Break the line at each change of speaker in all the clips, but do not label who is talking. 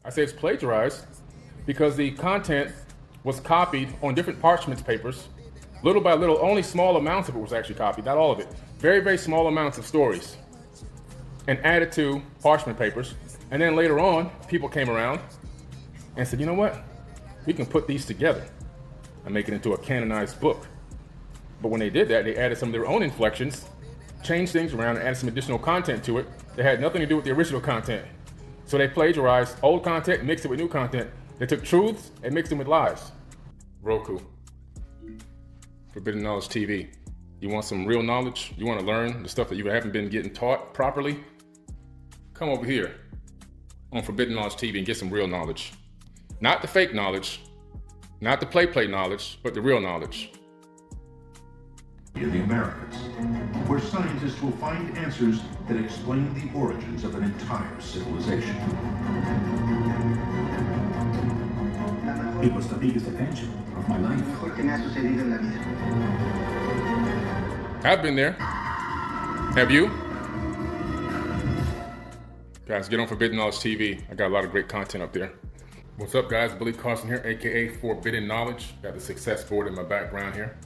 I say it's plagiarized because the content was copied on different parchment papers, little by little. Only small amounts of it was actually copied, not all of it. Very, very small amounts of stories, and added to parchment papers. And then later on, people came around and said, you know what? We can put these together and make it into a canonized book. But when they did that, they added some of their own inflections, changed things around, and added some additional content to it that had nothing to do with the original content. So they plagiarized old content, mixed it with new content. They took truths and mixed them with lies. Roku, Forbidden Knowledge TV. You want some real knowledge? You want to learn the stuff that you haven't been getting taught properly? Come over here on Forbidden Knowledge TV and get some real knowledge. Not the fake knowledge, not the play knowledge, but the real knowledge.
In the Americas, where scientists will find answers that explain the origins of an entire civilization.
It was the biggest adventure of my life.
I've been there. Have you? Guys, get on Forbidden Knowledge TV. I got a lot of great content up there. What's up, guys? Billy Carson here, aka Forbidden Knowledge. Got the success board in my background here.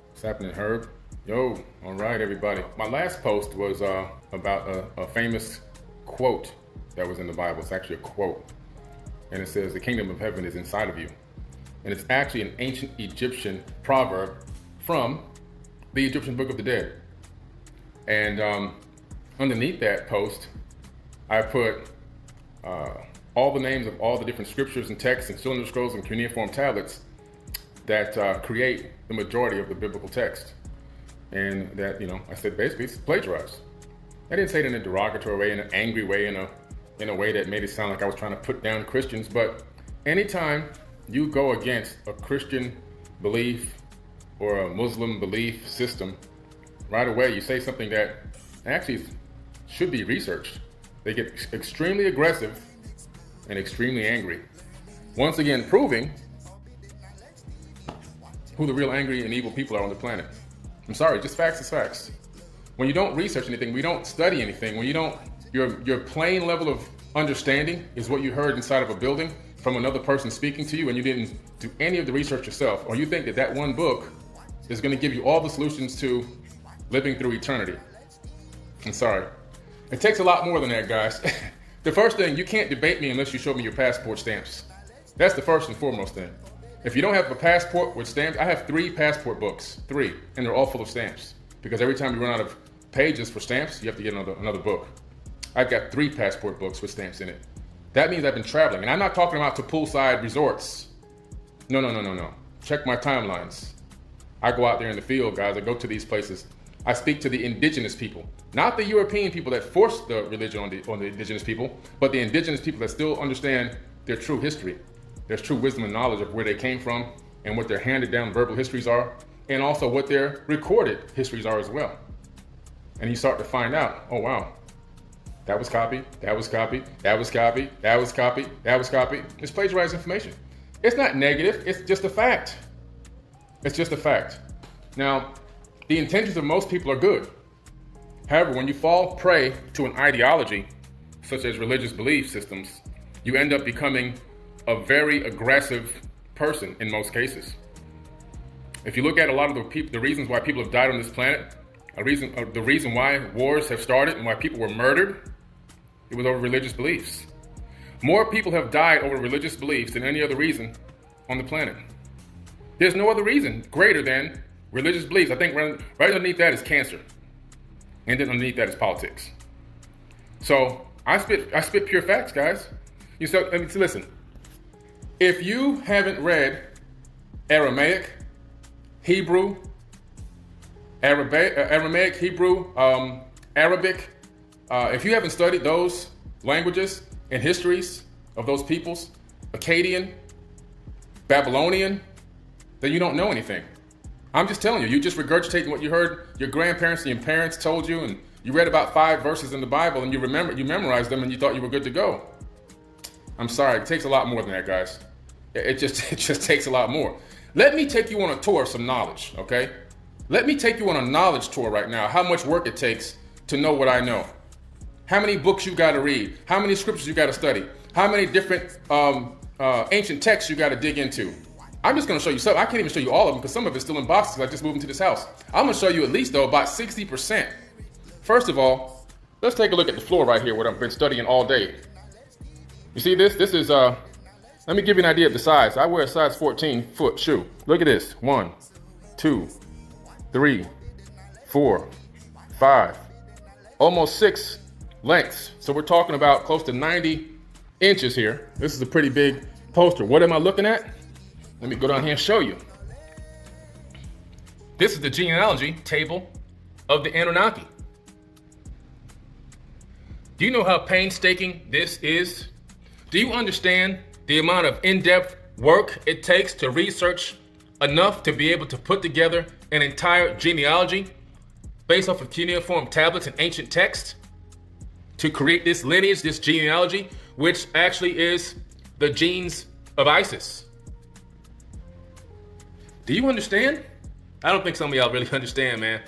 What's happening, Herb? Yo, all right, everybody. My last post was about a famous quote that was in the Bible. It's actually a quote. And it says, the kingdom of heaven is inside of you. And it's actually an ancient Egyptian proverb from the Egyptian Book of the Dead. And underneath that post, I put all the names of all the different scriptures and texts and cylinder scrolls and cuneiform tablets that create the majority of the biblical text. And that, you know, I said basically it's plagiarized. I didn't say it in a derogatory way, in an angry way, in a way that made it sound like I was trying to put down Christians. But anytime you go against a Christian belief or a Muslim belief system, right away you say something that actually should be researched. They get extremely aggressive and extremely angry. Once again, proving who the real angry and evil people are on the planet. I'm sorry, just facts is facts. When you don't research anything, we don't study anything, when you don't, your plain level of understanding is what you heard inside of a building from another person speaking to you, and you didn't do any of the research yourself, or you think that that one book is going to give you all the solutions to living through eternity. I'm sorry. It takes a lot more than that, guys. The first thing, you can't debate me unless you show me your passport stamps. That's the first and foremost thing. If you don't have a passport with stamps, I have 3 passport books, 3, and they're all full of stamps. Because every time you run out of pages for stamps, you have to get another book. I've got 3 passport books with stamps in it. That means I've been traveling, and I'm not talking about to poolside resorts. No. Check my timelines. I go out there in the field, guys. I go to these places. I speak to the indigenous people, not the European people that forced the religion on the indigenous people, but the indigenous people that still understand their true history. There's true wisdom and knowledge of where they came from and what their handed down verbal histories are, and also what their recorded histories are as well. And you start to find out, oh wow, that was copied, that was copied, that was copied, that was copied, that was copied. It's plagiarized information. It's not negative, it's just a fact. It's just a fact. Now, the intentions of most people are good. However, when you fall prey to an ideology, such as religious belief systems, you end up becoming a very aggressive person in most cases. If you look at a lot of the reasons why people have died on this planet, the reason why wars have started and why people were murdered, it was over religious beliefs. More people have died over religious beliefs than any other reason on the planet. There's no other reason greater than religious beliefs. I think right underneath that is cancer. And then underneath that is politics. So I spit pure facts, guys. Listen. If you haven't read Aramaic, Hebrew, Aramaic, Hebrew, Arabic, if you haven't studied those languages and histories of those peoples, Akkadian, Babylonian, then you don't know anything. I'm just telling you, you're just regurgitating what you heard your grandparents and your parents told you, and you read about 5 verses in the Bible and you memorized them and you thought you were good to go. I'm sorry, it takes a lot more than that, guys. It just takes a lot more. Let me take you on a tour of some knowledge, okay? Let me take you on a knowledge tour right now, how much work it takes to know what I know. how many books you got to read, how many scriptures you got to study, how many different ancient texts you got to dig into. I'm just going to show you some. I can't even show you all of them because some of it's still in boxes. I just moved into this house. I'm going to show you at least, though, about 60%. First of all, let's take a look at the floor right here, what I've been studying all day. You see this? This is, let me give you an idea of the size. I wear a size 14 foot shoe. Look at this. 1, 2, 3, 4, 5, almost 6 lengths. So we're talking about close to 90 inches here. This is a pretty big poster. What am I looking at? Let me go down here and show you. This is the genealogy table of the Anunnaki. Do you know how painstaking this is? Do you understand the amount of in-depth work it takes to research enough to be able to put together an entire genealogy based off of cuneiform tablets and ancient texts to create this lineage, this genealogy, which actually is the genes of Isis? Do you understand? I don't think some of y'all really understand, man.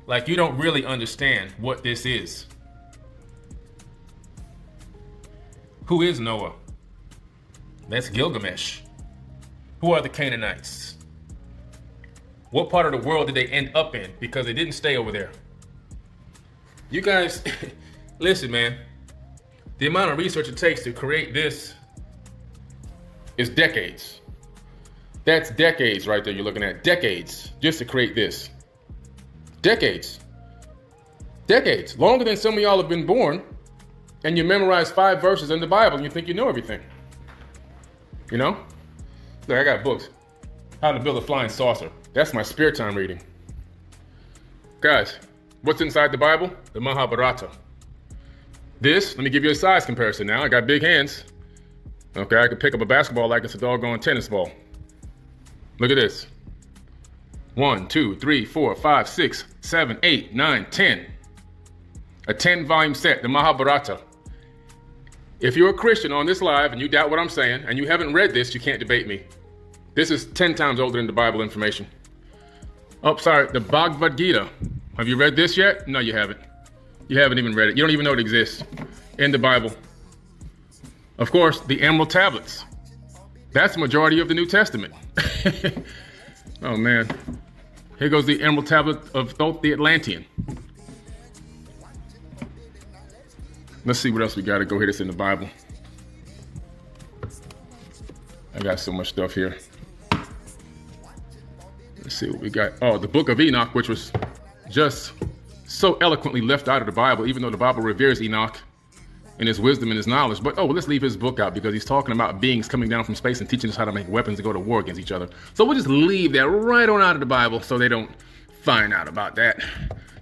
Like, you don't really understand what this is. Who is Noah? That's Gilgamesh. Who are the Canaanites? What part of the world did they end up in? Because they didn't stay over there. You guys, listen, man. The amount of research it takes to create this is decades. That's decades right there you're looking at. Decades just to create this. Decades. Decades. Longer than some of y'all have been born, and you memorize 5 verses in the Bible and you think you know everything. You know? Look, I got books. How to Build a Flying Saucer. That's my spare time reading. Guys, what's inside the Bible? The Mahabharata. This, let me give you a size comparison now. I got big hands. Okay, I could pick up a basketball like it's a doggone tennis ball. Look at this. 1, 2, 3, 4, 5, 6, 7, 8, 9, 10. A 10-volume set, the Mahabharata. If you're a Christian on this live and you doubt what I'm saying and you haven't read this, you can't debate me. This is 10 times older than the Bible information. Oh, sorry, the Bhagavad Gita. Have you read this yet? No, you haven't. You haven't even read it. You don't even know it exists in the Bible. Of course, the Emerald Tablets. That's the majority of the New Testament. Oh, man. Here goes the Emerald Tablet of Thoth the Atlantean. Let's see what else we got to go here that's in the Bible. I got so much stuff here. Let's see what we got. Oh, the Book of Enoch, which was just so eloquently left out of the Bible, even though the Bible reveres Enoch and his wisdom and his knowledge. But, let's leave his book out because he's talking about beings coming down from space and teaching us how to make weapons to go to war against each other. So we'll just leave that right on out of the Bible so they don't find out about that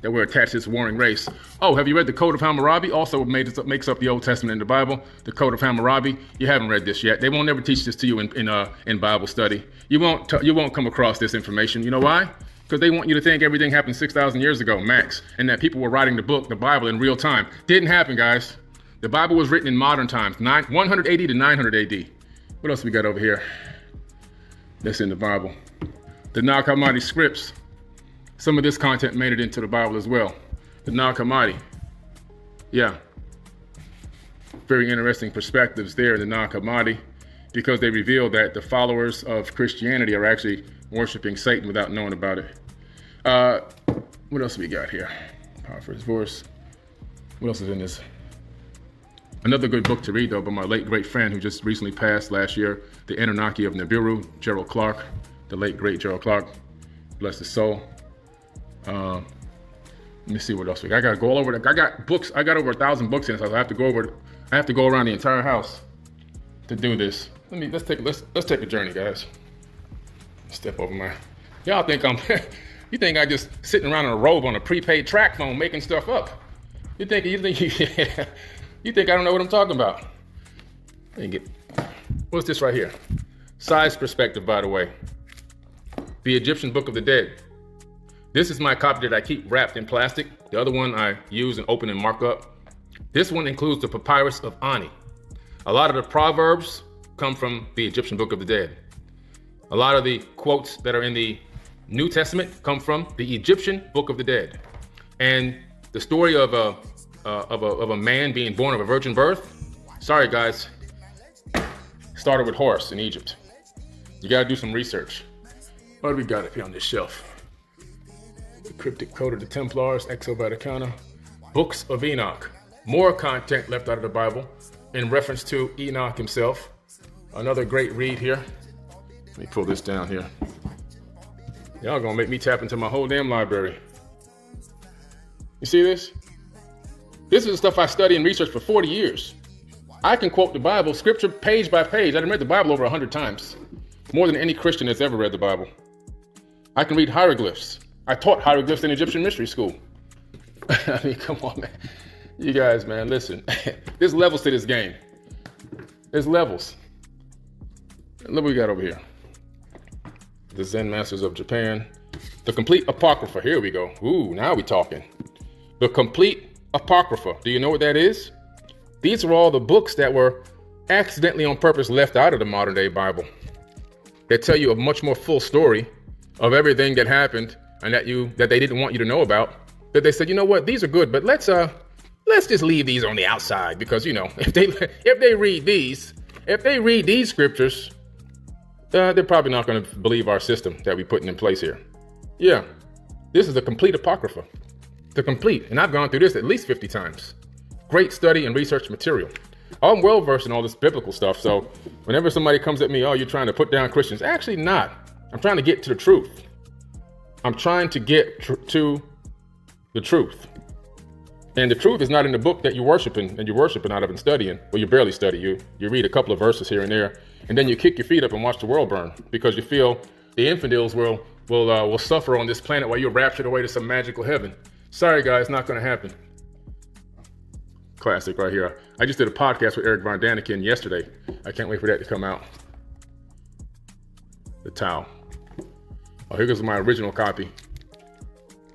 we're attached to this warring race. Oh, have you read the Code of Hammurabi? Also makes up the Old Testament in the Bible. The Code of Hammurabi. You haven't read this yet. They won't ever teach this to you in Bible study. You won't come across this information. You know why? Because they want you to think everything happened 6,000 years ago, max, and that people were writing the Bible, in real time. Didn't happen, guys. The Bible was written in modern times, 180 to 900 AD. What else we got over here? That's in the Bible. The Nag Hammadi scripts. Some of this content made it into the Bible as well. The Nag Hammadi. Yeah. Very interesting perspectives there in the Nag Hammadi, because they reveal that the followers of Christianity are actually worshiping Satan without knowing about it. What else we got here? Power for his voice. What else is in this? Another good book to read, though, by my late great friend who just recently passed last year, The Anunnaki of Nibiru, Gerald Clark, the late great Gerald Clark. Bless his soul. Let me see what else we got. I gotta go all over. I got books. I got over 1,000 books in this house. I have to go around the entire house to do this. Let's take a journey, guys. Step over my. Y'all think you think I just sitting around in a robe on a prepaid track phone making stuff up? You think I don't know what I'm talking about? What's this right here? Size perspective, by the way. The Egyptian Book of the Dead. This is my copy that I keep wrapped in plastic. The other one I use and open and mark up. This one includes the Papyrus of Ani. A lot of the proverbs come from the Egyptian Book of the Dead. A lot of the quotes that are in the New Testament come from the Egyptian Book of the Dead. And the story of of a man being born of a virgin birth. Sorry, guys. Started with Horus in Egypt. You got to do some research. What do we got up here on this shelf? The Cryptic Code of the Templars, Exo Vaticana, Books of Enoch. More content left out of the Bible in reference to Enoch himself. Another great read here. Let me pull this down here. Y'all gonna make me tap into my whole damn library. You see this? This is the stuff I study and research for 40 years. I can quote the Bible, scripture, page by page. I've read the Bible over 100 times. More than any Christian that's ever read the Bible. I can read hieroglyphs. I taught hieroglyphs in Egyptian mystery school. I mean, come on, man. You guys, man, listen. There's levels to this game. There's levels. Look what we got over here. The Zen Masters of Japan. The Complete Apocrypha. Here we go. Ooh, now we talking. The Complete Apocrypha. Do you know what that is? These are all the books that were accidentally on purpose left out of the modern day Bible. They tell you a much more full story of everything that happened and that they didn't want you to know about. That they said, you know what, these are good, but let's just leave these on the outside because, you know, if they read these scriptures, they're probably not going to believe our system that we're putting in place here. Yeah, this is the Complete Apocrypha. The Complete, and I've gone through this at least 50 times. Great study and research material. I'm well versed in all this biblical stuff, so whenever somebody comes at me, oh, you're trying to put down Christians. Actually not. I'm trying to get to the truth. I'm trying to get to the truth. And the truth is not in the book that you're worshiping out of and studying. Well, you barely study. You read a couple of verses here and there, and then you kick your feet up and watch the world burn because you feel the infidels will suffer on this planet while you're raptured away to some magical heaven. Sorry, guys, not going to happen. Classic right here. I just did a podcast with Eric Von Daniken yesterday. I can't wait for that to come out. The Tao. Oh, here goes my original copy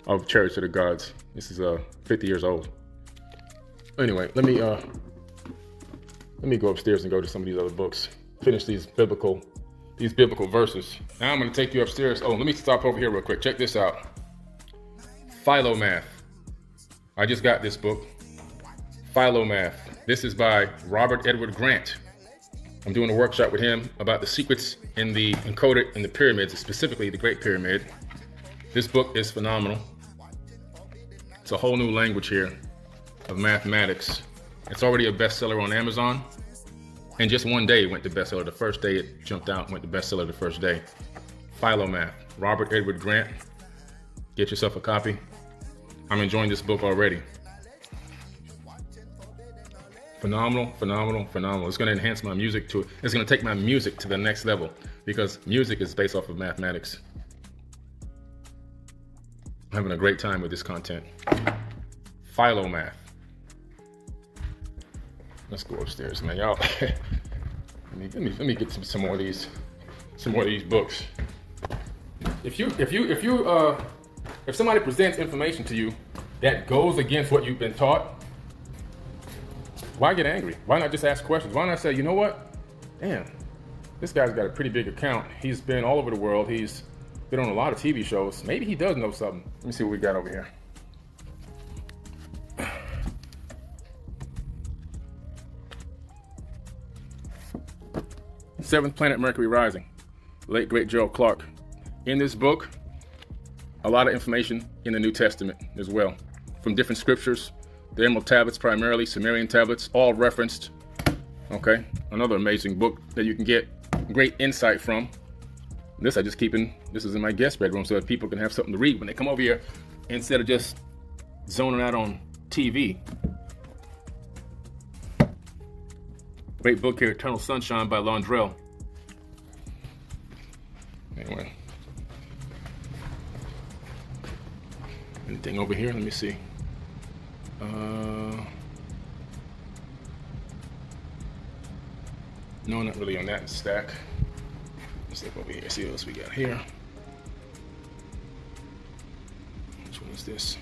of Chariots of the Gods. This is 50 years old. Anyway, let me go upstairs and go to some of these other books. Finish these biblical verses. Now I'm going to take you upstairs. Oh, let me stop over here real quick. Check this out. Philomath. I just got this book. Philomath. This is by Robert Edward Grant. I'm doing a workshop with him about the secrets encoded in the pyramids, specifically the Great Pyramid. This book is phenomenal. It's a whole new language here of mathematics. It's already a bestseller on Amazon. And just one day it went to bestseller. The first day it jumped out and went to bestseller the first day. Philomath, Robert Edward Grant. Get yourself a copy. I'm enjoying this book already. Phenomenal, phenomenal, phenomenal. It's going to enhance my music it's going to take my music to the next level because music is based off of mathematics. I'm having a great time with this content. Philomath. Let's go upstairs, man. Y'all, let me get some more of these books. If somebody presents information to you that goes against what you've been taught, why get angry? Why not just ask questions? Why not say, you know what? Damn, this guy's got a pretty big account. He's been all over the world. He's been on a lot of TV shows. Maybe he does know something. Let me see what we got over here. Seventh Planet Mercury Rising, late great Gerald Clark. In this book, a lot of information in the New Testament as well, from different scriptures, the Emerald Tablets primarily, Sumerian tablets, all referenced. Okay, another amazing book that you can get great insight from. This is in my guest bedroom so that people can have something to read when they come over here instead of just zoning out on TV. Great book here, Eternal Sunshine by Londrell. Anyway. Anything over here? Let me see. No, not really on that stack. Let's look over here, see what else we got here. Which one is this?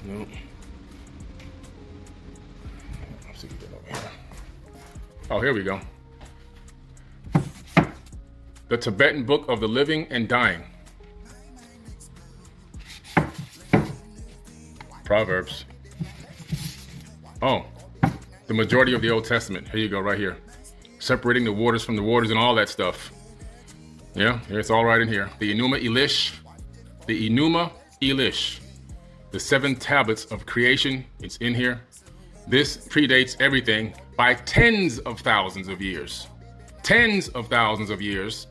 No. Let's see what we got over here. Oh, here we go. The Tibetan Book of the Living and Dying. Proverbs. Oh, the majority of the Old Testament. Here you go, right here. Separating the waters from the waters and all that stuff. Yeah, it's all right in here. The Enuma Elish. The Enuma Elish. The 7 tablets of creation. It's in here. This predates everything by tens of thousands of years. Tens of thousands of years.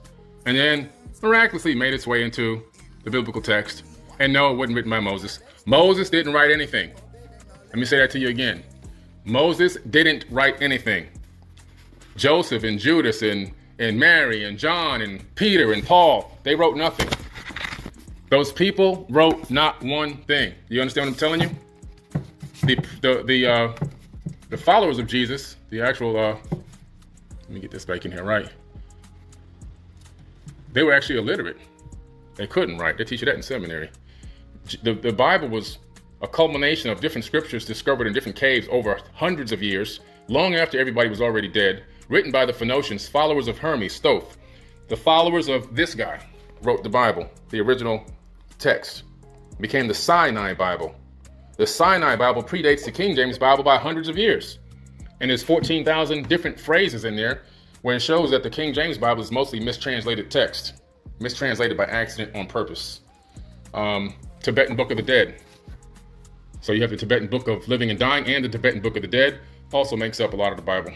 And then miraculously made its way into the biblical text. And no, it wasn't written by Moses. Moses didn't write anything. Let me say that to you again. Moses didn't write anything. Joseph and Judas and Mary and John and Peter and Paul, they wrote nothing. Those people wrote not one thing. You understand what I'm telling you? The followers of Jesus, the actual, let me get this back in here, right? They were actually illiterate. They couldn't write. They teach you that in seminary. The Bible was a culmination of different scriptures discovered in different caves over hundreds of years, long after everybody was already dead, written by the Phoenicians, followers of Hermes, Thoth. The followers of this guy wrote the Bible, the original text. It became the Sinai Bible. The Sinai Bible predates the King James Bible by hundreds of years. And there's 14,000 different phrases in there where it shows that the King James Bible is mostly mistranslated text, mistranslated by accident on purpose. Tibetan Book of the Dead. So you have the Tibetan Book of Living and Dying and the Tibetan Book of the Dead also makes up a lot of the Bible.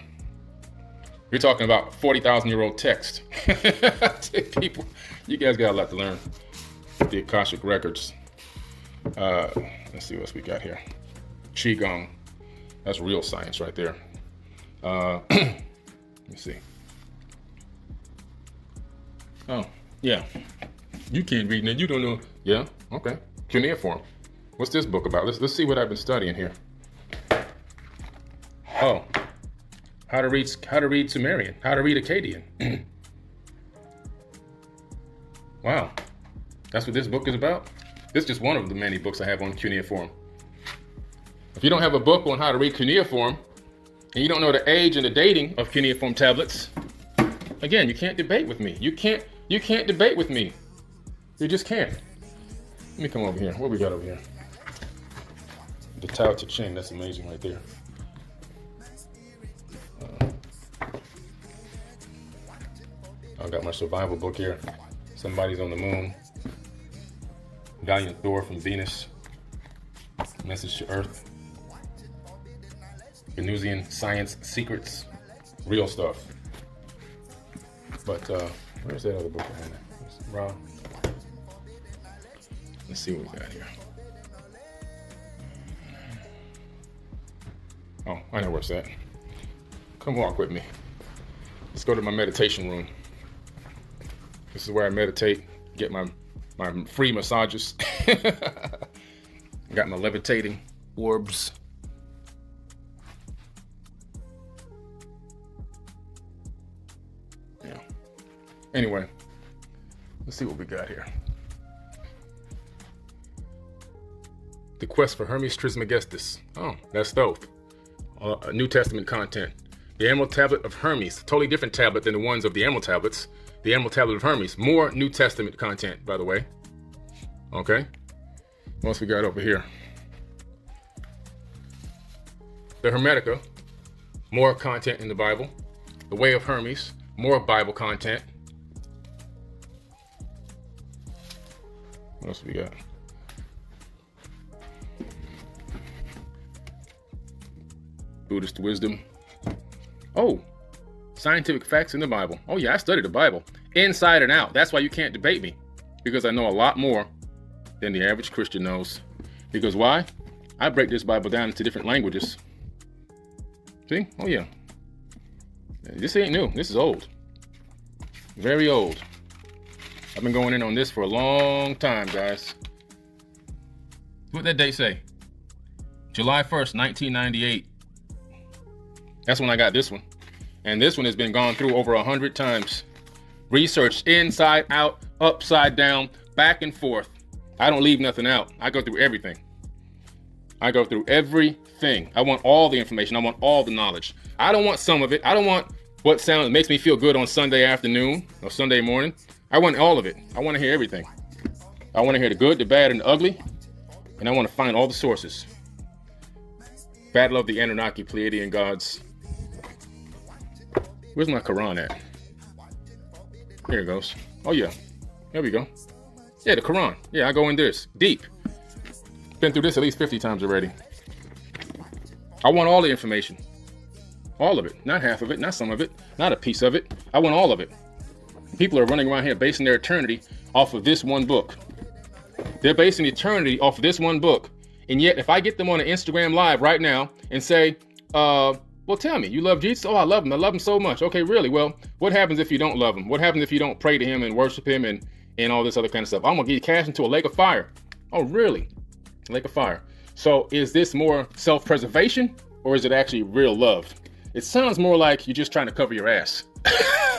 You're talking about 40,000-year-old text. People, you guys got a lot to learn. The Akashic Records. Let's see what else we got here. Qigong. That's real science right there. Let me see. Oh, yeah. You can't read that. You don't know. Yeah, okay. Cuneiform. What's this book about? Let's see what I've been studying here. Oh, how to read Sumerian, how to read Akkadian. Wow, that's what this book is about? This is just one of the many books I have on cuneiform. If you don't have a book on how to read cuneiform, and you don't know the age and the dating of cuneiform tablets, again, you can't debate with me. You can't debate with me. You just can't. Let me come over here. What we got over here? The Tao Te Ching, that's amazing right there. I got my survival book here. Somebody's on the Moon. Valiant Thor from Venus. Message to Earth. Venusian Science Secrets. Real stuff. But where's that other book? Rob. Let's see what we got here. Oh, I know where's that. Come walk with me. Let's go to my meditation room. This is where I meditate, get my free massages. Got my levitating orbs. Yeah. Anyway, let's see what we got here. The Quest for Hermes Trismegistus. Oh, that's Thoth. New Testament content. The Emerald Tablet of Hermes. Totally different tablet than the ones of the Emerald Tablets. The Emerald Tablet of Hermes. More New Testament content, by the way. Okay. What else we got over here? The Hermetica. More content in the Bible. The Way of Hermes. More Bible content. What else we got? Buddhist wisdom. Oh, scientific facts in the Bible. Oh yeah, I studied the Bible inside and out. That's why you can't debate me, because I know a lot more than the average Christian knows. Because why? I break this Bible down into different languages. See? Oh yeah. This ain't new. This is old. Very old. I've been going in on this for a long time, guys. What that date say? July 1st, 1998. That's when I got this one. And this one has been gone through over 100 times. Researched inside, out, upside down, back and forth. I don't leave nothing out. I go through everything. I go through everything. I want all the information. I want all the knowledge. I don't want some of it. I don't want what makes me feel good on Sunday afternoon or Sunday morning. I want all of it. I want to hear everything. I want to hear the good, the bad, and the ugly. And I want to find all the sources. Battle of the Anunnaki Pleiadian gods. Where's my Quran at? Here it goes. Oh yeah, there we go. Yeah, the Quran. Yeah, I go in this deep. Been through this at least 50 times already. I want all the information. All of it. Not half of it, not some of it, not a piece of it. I want all of it. People are running around here basing their eternity off of this one book. They're basing eternity off of this one book. And yet, if I get them on an Instagram live right now and say, well, tell me, you love Jesus? Oh, I love him. I love him so much. Okay, really? Well, what happens if you don't love him? What happens if you don't pray to him and worship him and all this other kind of stuff? I'm going to get you cast into a lake of fire. Oh, really? Lake of fire. So is this more self-preservation or is it actually real love? It sounds more like you're just trying to cover your ass.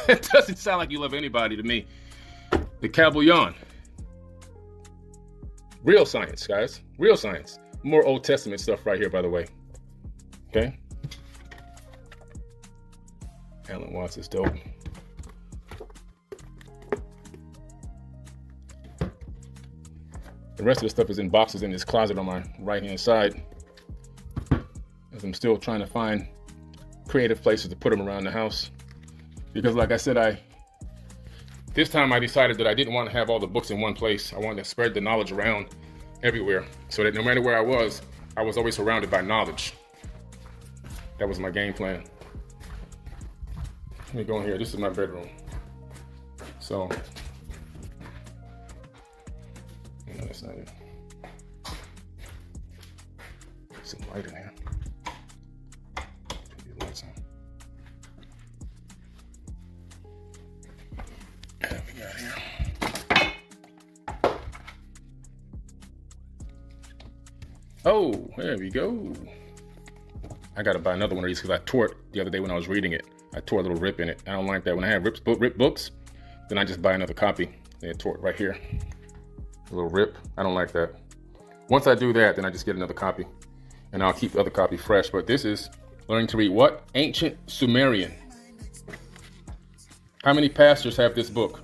It doesn't sound like you love anybody to me. The Kabbalion. Real science, guys. Real science. More Old Testament stuff right here, by the way. Okay? Alan Watts is dope. The rest of the stuff is in boxes in this closet on my right-hand side, as I'm still trying to find creative places to put them around the house. Because like I said, this time I decided that I didn't want to have all the books in one place. I wanted to spread the knowledge around everywhere so that no matter where I was always surrounded by knowledge. That was my game plan. Let me go in here. This is my bedroom. So, no, that's not it. Some light in here. Put these lights on. What we got here? Oh, there we go. I gotta buy another one of these because I tore it the other day when I was reading it. I tore a little rip in it. I don't like that. When I have ripped books, then I just buy another copy. And I tore it right here. A little rip. I don't like that. Once I do that, then I just get another copy. And I'll keep the other copy fresh. But this is learning to read what? Ancient Sumerian. How many pastors have this book?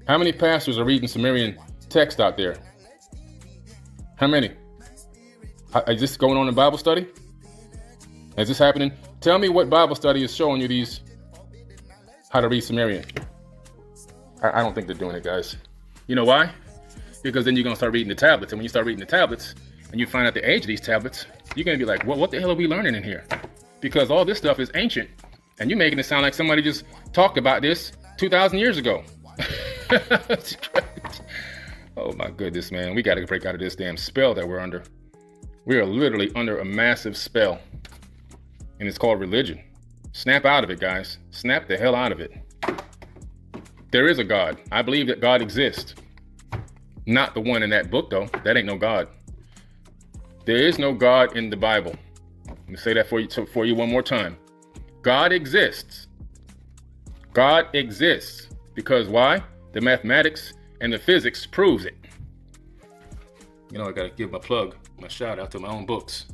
How many pastors are reading Sumerian text out there? How many? Is this going on in Bible study? Is this happening? Tell me what Bible study is showing you how to read Sumerian. I don't think they're doing it, guys. You know why? Because then you're going to start reading the tablets. And when you start reading the tablets and you find out the age of these tablets, you're going to be like, well, what the hell are we learning in here? Because all this stuff is ancient. And you're making it sound like somebody just talked about this 2,000 years ago. Oh my goodness, man. We got to break out of this damn spell that we're under. We are literally under a massive spell. And it's called religion. Snap out of it, guys. Snap the hell out of it. There is a God. I believe that God exists. Not the one in that book, though. That ain't no God. There is no God in the Bible. Let me say that for you one more time. God exists. God exists. Because why? The mathematics and the physics proves it. You know, I gotta give my plug, my shout out to my own books.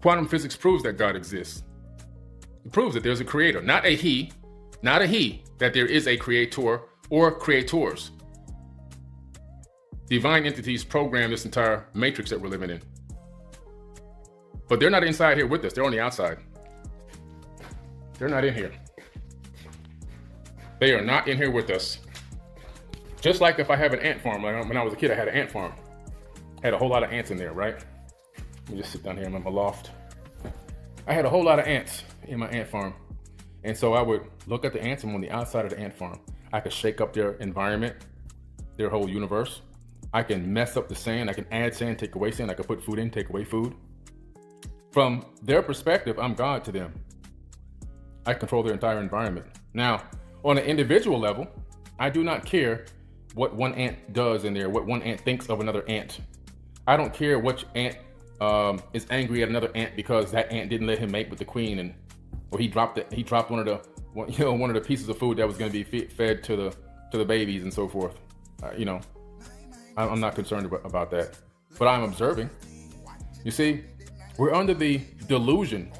Quantum physics proves that God exists. It proves that there's a creator, not a he, that there is a creator or creators. Divine entities program this entire matrix that we're living in. But they're not inside here with us. They're on the outside. They're not in here. They are not in here with us. Just like if I have an ant farm, like when I was a kid, I had an ant farm. Had a whole lot of ants in there, right? Let me just sit down here in my loft. I had a whole lot of ants in my ant farm. And so I would look at the ants from on the outside of the ant farm. I could shake up their environment, their whole universe. I can mess up the sand. I can add sand, take away sand. I can put food in, take away food. From their perspective, I'm God to them. I control their entire environment. Now, on an individual level, I do not care what one ant does in there, what one ant thinks of another ant. I don't care which ant is angry at another ant because that ant didn't let him mate with the queen, or he dropped one of the pieces of food that was going to be fed to the babies and so forth. I'm not concerned about that, but I'm observing. You see, we're under the delusion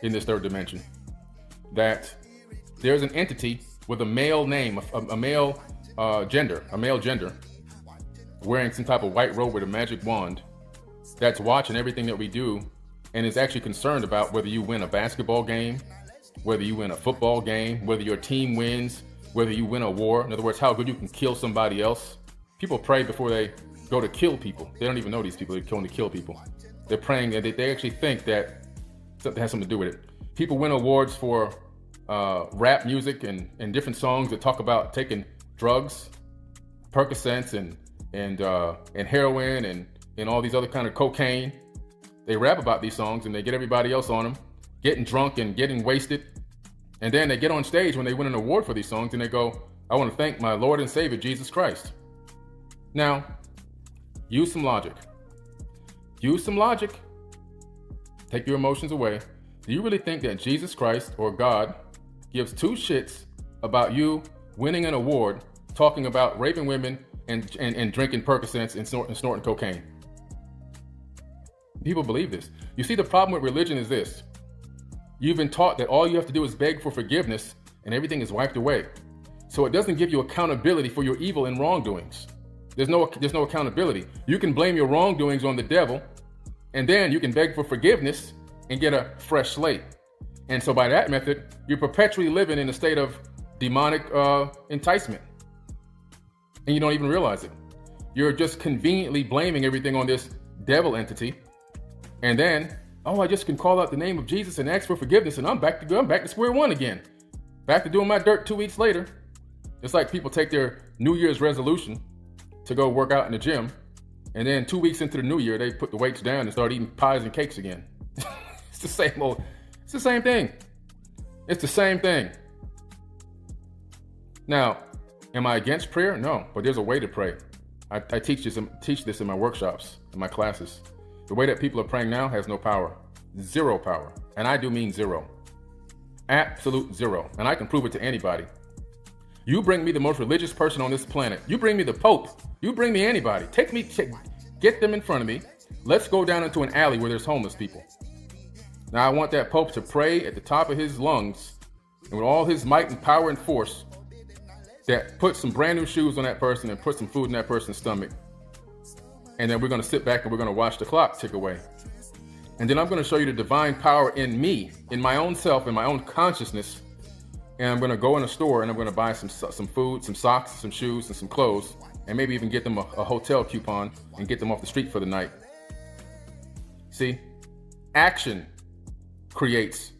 in this third dimension that there's an entity with a male name, a male gender, a male gender, wearing some type of white robe with a magic wand, that's watching everything that we do and is actually concerned about whether you win a basketball game, whether you win a football game, whether your team wins, whether you win a war. In other words, how good you can kill somebody else. People pray before they go to kill people. They don't even know these people. They're going to kill people. They're praying and they actually think that something has something to do with it. People win awards for rap music and different songs that talk about taking drugs, Percocets and heroin and all these other kind of cocaine. They rap about these songs and they get everybody else on them, getting drunk and getting wasted. And then they get on stage when they win an award for these songs and they go, I want to thank my Lord and Savior, Jesus Christ. Now, use some logic. Use some logic. Take your emotions away. Do you really think that Jesus Christ or God gives two shits about you winning an award, talking about raping women and drinking Percocets and snorting cocaine? People believe this. You see, the problem with religion is this. You've been taught that all you have to do is beg for forgiveness and everything is wiped away. So it doesn't give you accountability for your evil and wrongdoings. There's no accountability. You can blame your wrongdoings on the devil, and then you can beg for forgiveness and get a fresh slate. And so by that method, you're perpetually living in a state of demonic enticement. And you don't even realize it. You're just conveniently blaming everything on this devil entity. And then, oh, I just can call out the name of Jesus and ask for forgiveness, and I'm back to square one again. Back to doing my dirt 2 weeks later. It's like people take their New Year's resolution to go work out in the gym, and then 2 weeks into the new year, they put the weights down and start eating pies and cakes again. It's the same old, it's the same thing. It's the same thing. Now, am I against prayer? No, but there's a way to pray. I teach this in my workshops, in my classes. The way that people are praying now has no power. Zero power. And I do mean zero. Absolute zero. And I can prove it to anybody. You bring me the most religious person on this planet. You bring me the Pope. You bring me anybody. Get them in front of me. Let's go down into an alley where there's homeless people. Now I want that Pope to pray at the top of his lungs and with all his might and power and force that put some brand new shoes on that person and put some food in that person's stomach. And then we're going to sit back and we're going to watch the clock tick away. And then I'm going to show you the divine power in me, in my own self, in my own consciousness. And I'm going to go in a store and I'm going to buy some food, some socks, some shoes, and some clothes, and maybe even get them a hotel coupon and get them off the street for the night. See, action creates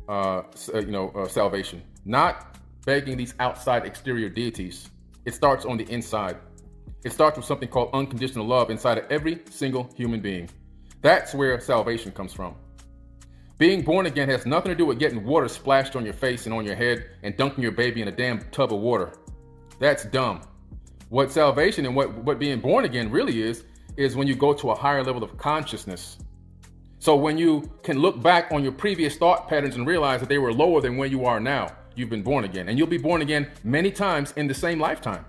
salvation, not begging these outside exterior deities. It starts on the inside. It starts with something called unconditional love inside of every single human being. That's where salvation comes from. Being born again has nothing to do with getting water splashed on your face and on your head and dunking your baby in a damn tub of water. That's dumb. What salvation and what being born again really is when you go to a higher level of consciousness. So when you can look back on your previous thought patterns and realize that they were lower than where you are now, you've been born again. And you'll be born again many times in the same lifetime.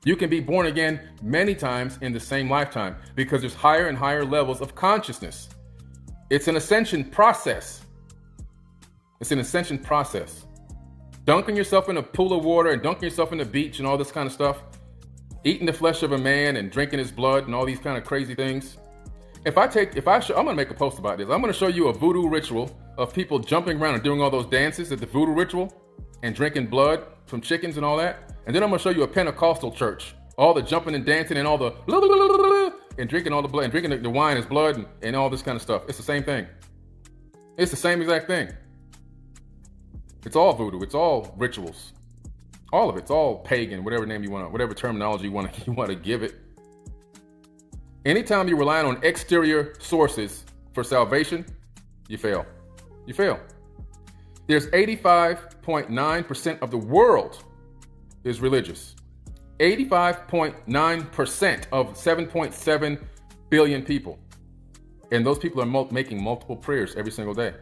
You can be born again many times in the same lifetime because there's higher and higher levels of consciousness. It's an ascension process. It's an ascension process. Dunking yourself in a pool of water and dunking yourself in the beach and all this kind of stuff, eating the flesh of a man and drinking his blood and all these kind of crazy things. I'm going to make a post about this. I'm going to show you a voodoo ritual of people jumping around and doing all those dances at the voodoo ritual and drinking blood from chickens and all that. And then I'm going to show you a Pentecostal church, all the jumping and dancing and all the and drinking all the blood and drinking the wine as blood and all this kind of stuff. It's the same thing. It's the same exact thing. It's all voodoo. It's all rituals. All of it. It's all pagan, whatever name you want, whatever terminology you want to give it. Anytime you're relying on exterior sources for salvation, you fail. You fail. There's 85.9% of the world is religious. 85.9% of 7.7 billion people. And those people are making multiple prayers every single day.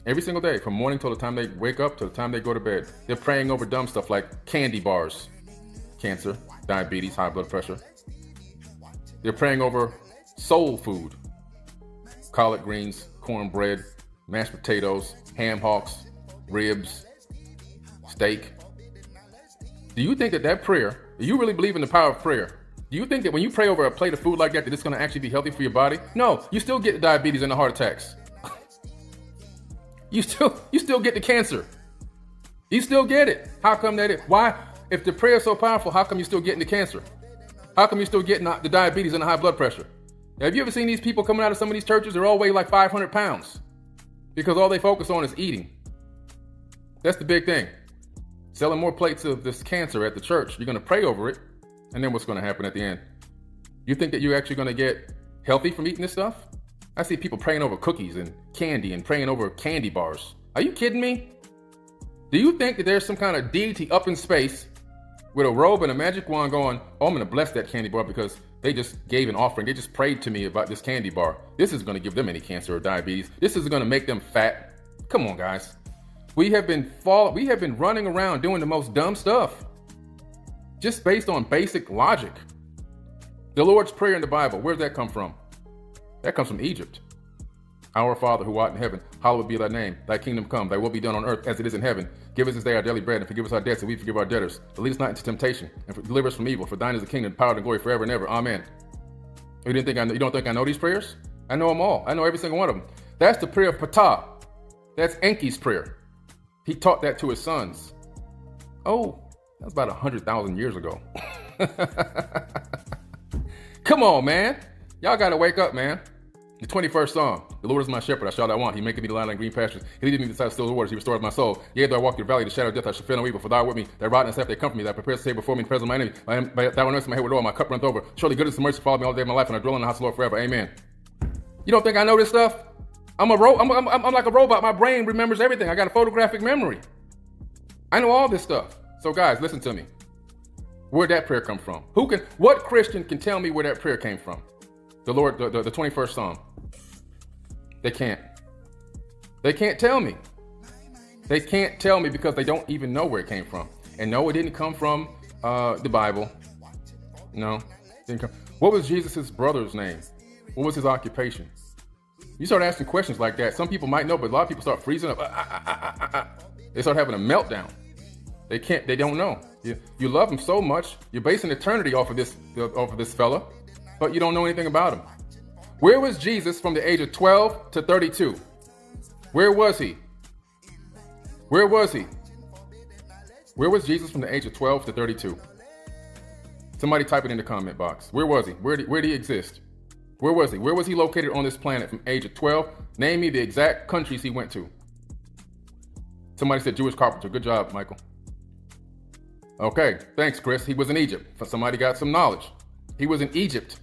Every single day, from morning till the time they wake up to the time they go to bed. They're praying over dumb stuff like candy bars, cancer, diabetes, high blood pressure. They're praying over soul food, collard greens, cornbread, mashed potatoes, ham hocks, ribs, steak. Do you think that prayer, do you really believe in the power of prayer? Do you think that when you pray over a plate of food like that it's going to actually be healthy for your body? No, you still get diabetes and the heart attacks. You still get the cancer. You still get it. How come that is? Why? If the prayer is so powerful, how come you still getting the cancer? How come you still getting the diabetes and the high blood pressure? Have you ever seen these people coming out of some of these churches? They're all weigh like 500 pounds because all they focus on is eating. That's the big thing. Selling more plates of this cancer at the church. You're going to pray over it, and then what's going to happen at the end? You think that you're actually going to get healthy from eating this stuff? I see people praying over cookies and candy and praying over candy bars. Are you kidding me? Do you think that there's some kind of deity up in space with a robe and a magic wand going, oh, I'm going to bless that candy bar because they just gave an offering. They just prayed to me about this candy bar. This isn't going to give them any cancer or diabetes. This isn't going to make them fat. Come on, guys. We have been running around doing the most dumb stuff just based on basic logic. The Lord's Prayer in the Bible, where does that come from? That comes from Egypt. Our Father who art in heaven, hallowed be thy name. Thy kingdom come, thy will be done on earth as it is in heaven. Give us this day our daily bread, and forgive us our debts, and we forgive our debtors. But lead us not into temptation, and deliver us from evil. For thine is the kingdom, the power, and the glory forever and ever. Amen. You don't think I know these prayers? I know them all. I know every single one of them. That's the prayer of Ptah. That's Enki's prayer. He taught that to his sons. Oh, that was about 100,000 years ago. Come on, man. Y'all got to wake up, man. The 21st Psalm. The Lord is my shepherd, I shall not want. He maketh me to lie in green pastures. He leadeth me beside still waters. He restores my soul. Yea, though I walk through the valley of the shadow of death, I shall fear no evil. For thou art with me. Thy rod and staff, they comfort me. Thou preparest a table before me in the presence of my enemy. Thou anointest my head with oil. My cup runneth over. Surely goodness and mercy follow me all the day of my life, and I dwell in the house of the Lord forever. Amen. You don't think I know this stuff? I'm like a robot. My brain remembers everything. I got a photographic memory. I know all this stuff. So guys, listen to me. Where'd that prayer come from? What Christian can tell me where that prayer came from? The Lord, the 21st Psalm. They can't. They can't tell me. They can't tell me because they don't even know where it came from. And no, it didn't come from the Bible. No, it didn't come. What was Jesus' brother's name? What was his occupation? You start asking questions like that. Some people might know, but a lot of people start freezing up. They start having a meltdown. They don't know. You love him so much. You're basing eternity off of this fella, but you don't know anything about him. Where was Jesus from the age of 12 to 32? Where was he? Where was he? Where was Jesus from the age of 12 to 32? Somebody type it in the comment box. Where was he? Where did he exist? Where was he? Where was he located on this planet from age of 12? Name me the exact countries he went to. Somebody said Jewish carpenter. Good job, Michael. Okay, thanks, Chris. He was in Egypt. Somebody got some knowledge. He was in Egypt.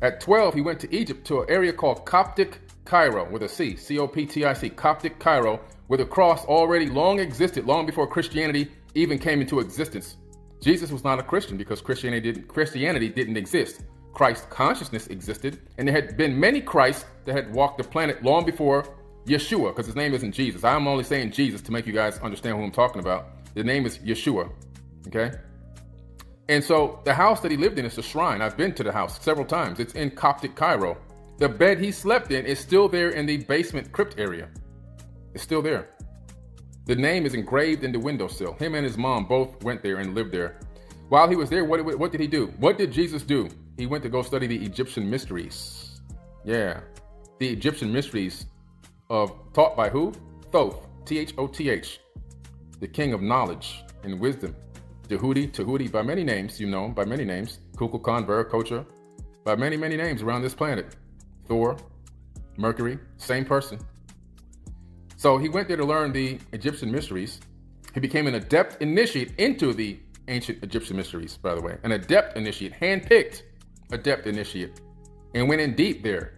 At 12, he went to Egypt to an area called Coptic Cairo with a C, C-O-P-T-I-C, Coptic Cairo, where the cross already long existed, long before Christianity even came into existence. Jesus was not a Christian because Christianity didn't exist. Christ consciousness existed, and there had been many Christs that had walked the planet long before Yeshua, because his name isn't Jesus. I'm only saying Jesus to make you guys understand who I'm talking about. The name is Yeshua, okay? And so the house that he lived in is a shrine. I've been to the house several times. It's in Coptic Cairo. The bed he slept in is still there in the basement crypt area. It's still there. The name is engraved in the windowsill. Him and his mom both went there and lived there. While he was there, what did he do? What did Jesus do? He went to go study the Egyptian mysteries. Yeah, the Egyptian mysteries taught by who? Thoth, T-H-O-T-H, the king of knowledge and wisdom. Tahuti, by many names, by many names. Kukulkan, Viracocha, by many, many names around this planet. Thor, Mercury, same person. So he went there to learn the Egyptian mysteries. He became an adept initiate into the ancient Egyptian mysteries, by the way. An adept initiate, handpicked adept initiate, and went in deep there.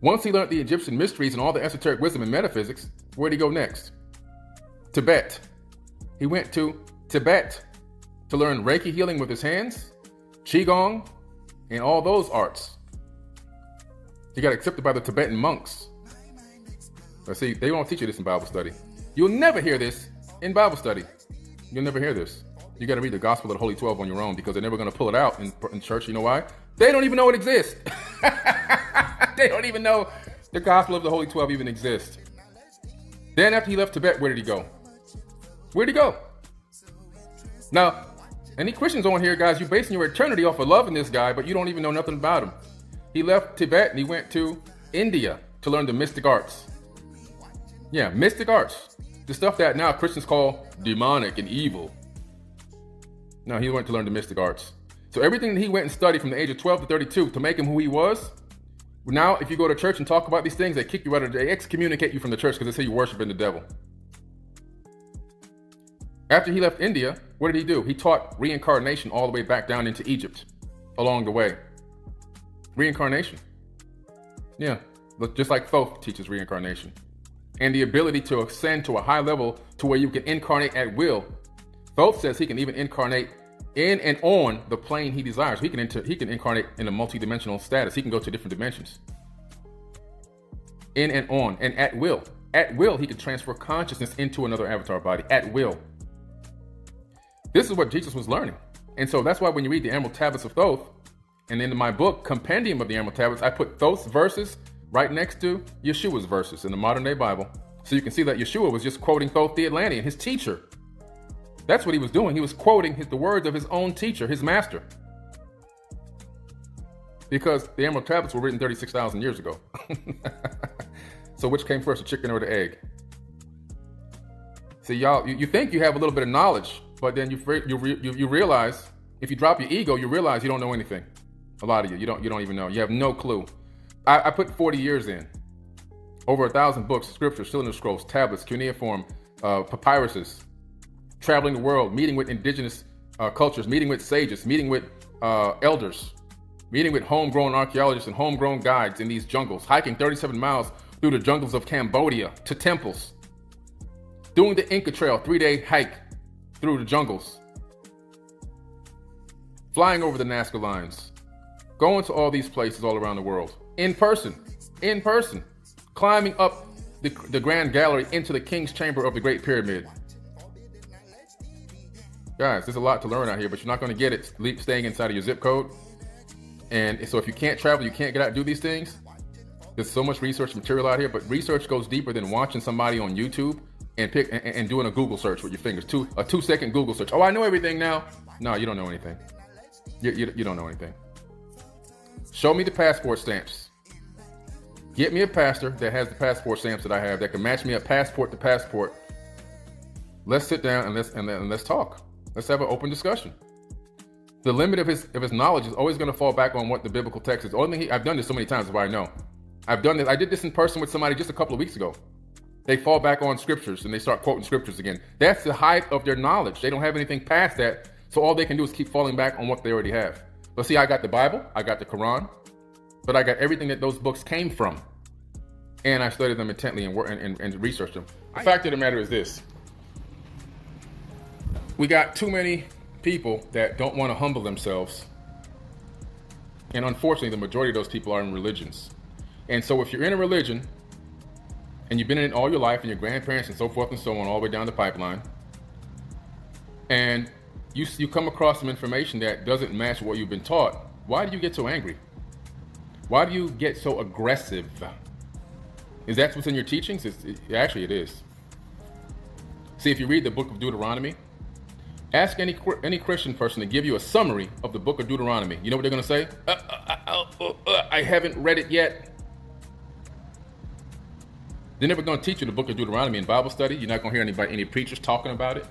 Once he learned the Egyptian mysteries and all the esoteric wisdom and metaphysics, where'd he go next? Tibet. He went to Tibet to learn Reiki healing with his hands, Qigong, and all those arts. He got accepted by the Tibetan monks. But see, they won't teach you this in Bible study. You'll never hear this in Bible study. You'll never hear this. You got to read the Gospel of the Holy 12 on your own because they're never going to pull it out in church. You know why? They don't even know it exists. They don't even know the Gospel of the Holy 12 even exists. Then after he left Tibet, where did he go? Where'd he go? Now, any Christians on here, guys, you're basing your eternity off of loving this guy, but you don't even know nothing about him. He left Tibet and he went to India to learn the mystic arts. Yeah, mystic arts. The stuff that now Christians call demonic and evil. No, he went to learn the mystic arts. So everything that he went and studied from the age of 12 to 32 to make him who he was, now if you go to church and talk about these things, they kick you out of they excommunicate you from the church because they say you're worshiping the devil. After he left India, what did he do? He taught reincarnation all the way back down into Egypt along the way. Reincarnation. Yeah, just like Thoth teaches reincarnation. And the ability to ascend to a high level to where you can incarnate at will. Thoth says he can even incarnate in and on the plane he desires. He can incarnate in a multi-dimensional status. He can go to different dimensions. In and on and at will. At will, he can transfer consciousness into another avatar body. At will. This is what Jesus was learning. And so that's why when you read the Emerald Tablets of Thoth, and in my book, Compendium of the Emerald Tablets, I put Thoth's verses right next to Yeshua's verses in the modern day Bible. So you can see that Yeshua was just quoting Thoth the Atlantean, his teacher. That's what he was doing. He was quoting the words of his own teacher, his master. Because the Emerald Tablets were written 36,000 years ago. So which came first, the chicken or the egg? See, y'all, you think you have a little bit of knowledge, but then you realize, if you drop your ego, you realize you don't know anything. A lot of you don't even know. You have no clue. I put 40 years in. Over 1,000 books, scriptures, cylinder scrolls, tablets, cuneiform, papyruses, traveling the world, meeting with indigenous cultures, meeting with sages, meeting with elders, meeting with homegrown archaeologists and homegrown guides in these jungles, hiking 37 miles through the jungles of Cambodia to temples, doing the Inca Trail, 3-day hike through the jungles, flying over the Nazca lines, going to all these places all around the world, in person, climbing up the Grand Gallery into the King's Chamber of the Great Pyramid. Guys, there's a lot to learn out here, but you're not going to get it staying inside of your zip code. And so if you can't travel, you can't get out and do these things. There's so much research material out here, but research goes deeper than watching somebody on YouTube and doing a Google search with your fingers. A 2-second Google search. Oh, I know everything now. No, you don't know anything. You don't know anything. Show me the passport stamps. Get me a pastor that has the passport stamps that I have that can match me up passport to passport. Let's sit down and let's talk. Let's have an open discussion. The limit of his knowledge is always going to fall back on what the biblical text is. I've done this so many times, that's why I know. I've done this. I did this in person with somebody just a couple of weeks ago. They fall back on scriptures and they start quoting scriptures again. That's the height of their knowledge. They don't have anything past that. So all they can do is keep falling back on what they already have. But see, I got the Bible, I got the Quran, but I got everything that those books came from. And I studied them intently and researched them. The fact of the matter is this. We got too many people that don't want to humble themselves. And unfortunately, the majority of those people are in religions. And so if you're in a religion, and you've been in it all your life, and your grandparents and so forth and so on, all the way down the pipeline, and you come across some information that doesn't match what you've been taught, why do you get so angry? Why do you get so aggressive? Is that what's in your teachings? Actually, it is. See, if you read the book of Deuteronomy, ask any Christian person to give you a summary of the book of Deuteronomy. You know what they're going to say? I haven't read it yet. They're never going to teach you the book of Deuteronomy in Bible study. You're not going to hear any preachers talking about it.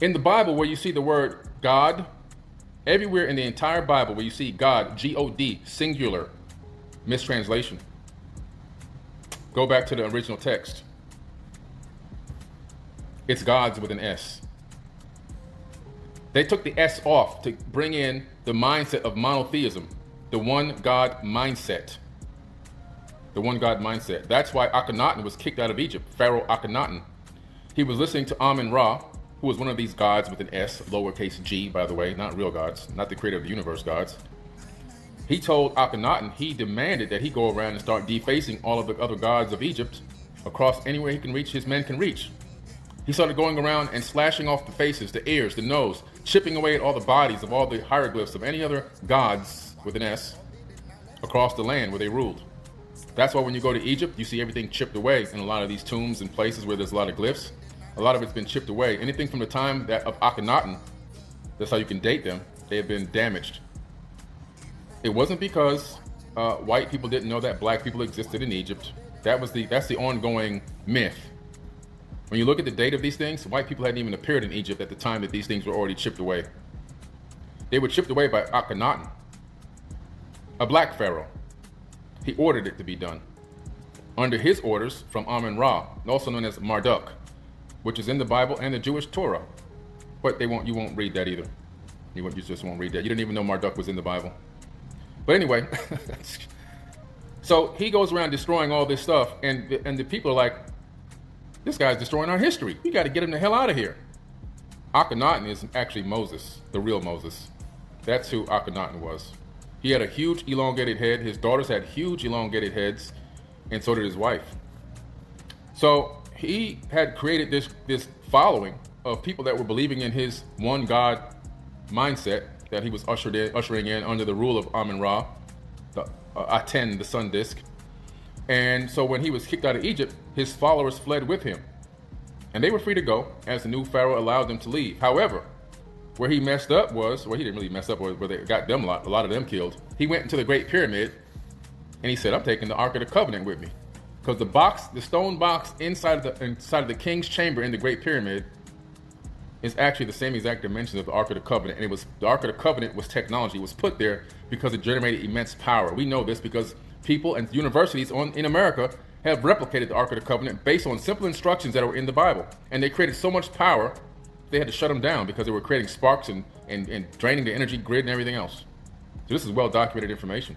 In the Bible, where you see the word God, everywhere in the entire Bible where you see God, G-O-D, singular, mistranslation. Go back to the original text. It's God's with an S. They took the S off to bring in the mindset of monotheism, the one God mindset. The one God mindset. That's why Akhenaten was kicked out of Egypt, Pharaoh Akhenaten. He was listening to Amun-Ra, who was one of these gods with an S, lowercase g, by the way, not real gods, not the creator of the universe gods. He told Akhenaten, he demanded that he go around and start defacing all of the other gods of Egypt across anywhere he can reach, his men can reach. He started going around and slashing off the faces, the ears, the nose, chipping away at all the bodies of all the hieroglyphs of any other gods with an S across the land where they ruled. That's why when you go to Egypt, you see everything chipped away in a lot of these tombs and places where there's a lot of glyphs. A lot of it's been chipped away. Anything from the time that of Akhenaten, that's how you can date them, they have been damaged. It wasn't because white people didn't know that black people existed in Egypt. That's the ongoing myth. When you look at the date of these things, white people hadn't even appeared in Egypt at the time that these things were already chipped away. They were chipped away by Akhenaten, a black pharaoh. He ordered it to be done. Under his orders from Amun-Ra, also known as Marduk, which is in the Bible and the Jewish Torah. But you won't read that either. You just won't read that. You didn't even know Marduk was in the Bible. But anyway, so he goes around destroying all this stuff, and the people are like, this guy's destroying our history. We got to get him the hell out of here. Akhenaten is actually Moses, the real Moses. That's who Akhenaten was. He had a huge elongated head. His daughters had huge elongated heads, and so did his wife. So he had created this following of people that were believing in his one God mindset that he was ushering in under the rule of Amun-Ra, the Aten, the sun disk. And so when he was kicked out of Egypt, his followers fled with him. And they were free to go as the new pharaoh allowed them to leave. However, where he messed up was, well, he didn't really mess up, where they got them a lot of them killed. He went into the Great Pyramid and he said, I'm taking the Ark of the Covenant with me. Because the stone box inside of the king's chamber in the Great Pyramid is actually the same exact dimensions of the Ark of the Covenant. And the Ark of the Covenant was technology. It was put there because it generated immense power. We know this because people and universities in America have replicated the Ark of the Covenant based on simple instructions that were in the Bible. And they created so much power, they had to shut them down because they were creating sparks and draining the energy grid and everything else. So this is well-documented information.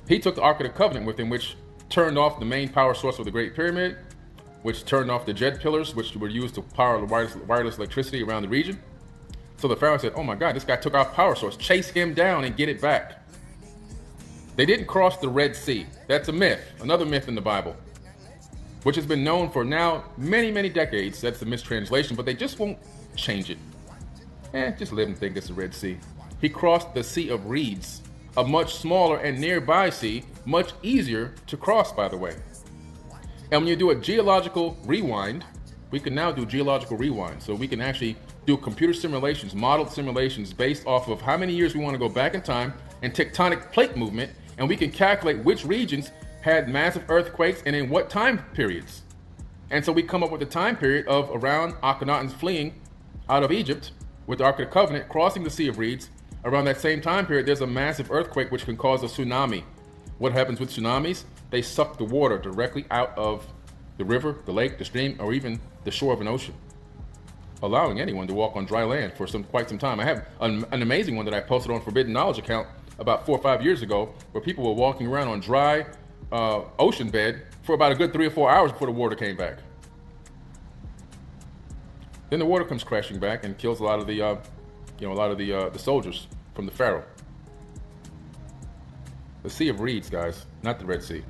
He took the Ark of the Covenant with him, which turned off the main power source of the Great Pyramid, which turned off the jet pillars, which were used to power the wireless electricity around the region. So the pharaoh said, oh my God, this guy took our power source. Chase him down and get it back. They didn't cross the Red Sea. That's a myth, another myth in the Bible, which has been known for now many, many decades. That's the mistranslation, but they just won't change it. Just live and think it's the Red Sea. He crossed the Sea of Reeds, a much smaller and nearby sea, much easier to cross, by the way. And when you do a geological rewind, we can now do geological rewind. So we can actually do computer simulations, modeled simulations based off of how many years we want to go back in time and tectonic plate movement. And we can calculate which regions had massive earthquakes and in what time periods. And so we come up with a time period of around Akhenaten's fleeing out of Egypt with the Ark of the Covenant, crossing the Sea of Reeds. Around that same time period, there's a massive earthquake which can cause a tsunami. What happens with tsunamis? They suck the water directly out of the river, the lake, the stream, or even the shore of an ocean, allowing anyone to walk on dry land for quite some time. I have an amazing one that I posted on Forbidden Knowledge account about 4 or 5 years ago, where people were walking around on dry ocean bed for about a good 3 or 4 hours before the water came back. Then the water comes crashing back and kills a lot of the soldiers from the pharaoh. The Sea of Reeds, guys, not the Red Sea.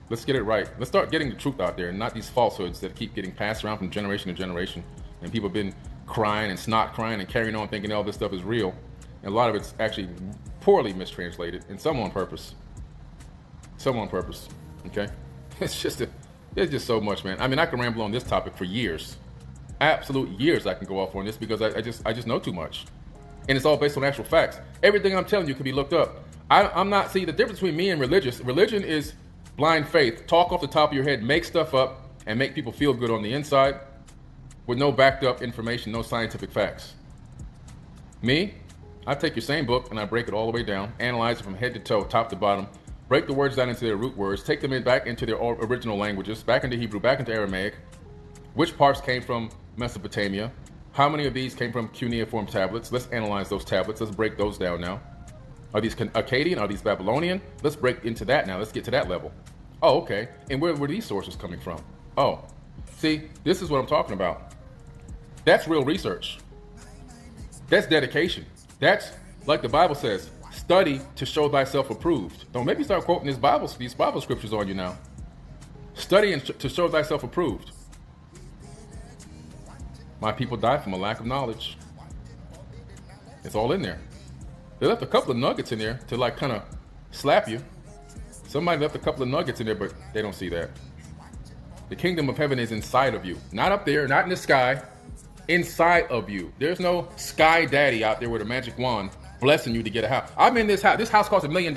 Let's get it right. Let's start getting the truth out there and not these falsehoods that keep getting passed around from generation to generation. And people have been crying and snot crying and carrying on thinking all this stuff is real. And a lot of it's actually poorly mistranslated, and some on purpose. Some on purpose, okay? There's just so much, man. I mean, I can ramble on this topic for years. Absolute years I can go off on this because I just know too much. And it's all based on actual facts. Everything I'm telling you can be looked up. I'm not, see, the difference between me and religion is blind faith. Talk off the top of your head, make stuff up, and make people feel good on the inside with no backed up information, no scientific facts. Me, I take your same book and I break it all the way down, analyze it from head to toe, top to bottom, break the words down into their root words, take them back into their original languages, back into Hebrew, back into Aramaic, which parts came from Mesopotamia, how many of these came from cuneiform tablets. Let's analyze those tablets. Let's break those down now. Are these Akkadian? Are these Babylonian? Let's break into that now. Let's get to that level. Oh, okay. And where were these sources coming from? Oh, see, this is what I'm talking about. That's real research. That's dedication. That's, like the Bible says, study to show thyself approved. Don't make me start quoting these Bible scriptures on you now. Study to show thyself approved. My people die from a lack of knowledge. It's all in there. They left a couple of nuggets in there to like kind of slap you. Somebody left a couple of nuggets in there, but they don't see that. The kingdom of heaven is inside of you. Not up there, not in the sky. Inside of you. There's no sky daddy out there with a magic wand blessing you to get a house. I'm in this house. This house costs $1 million.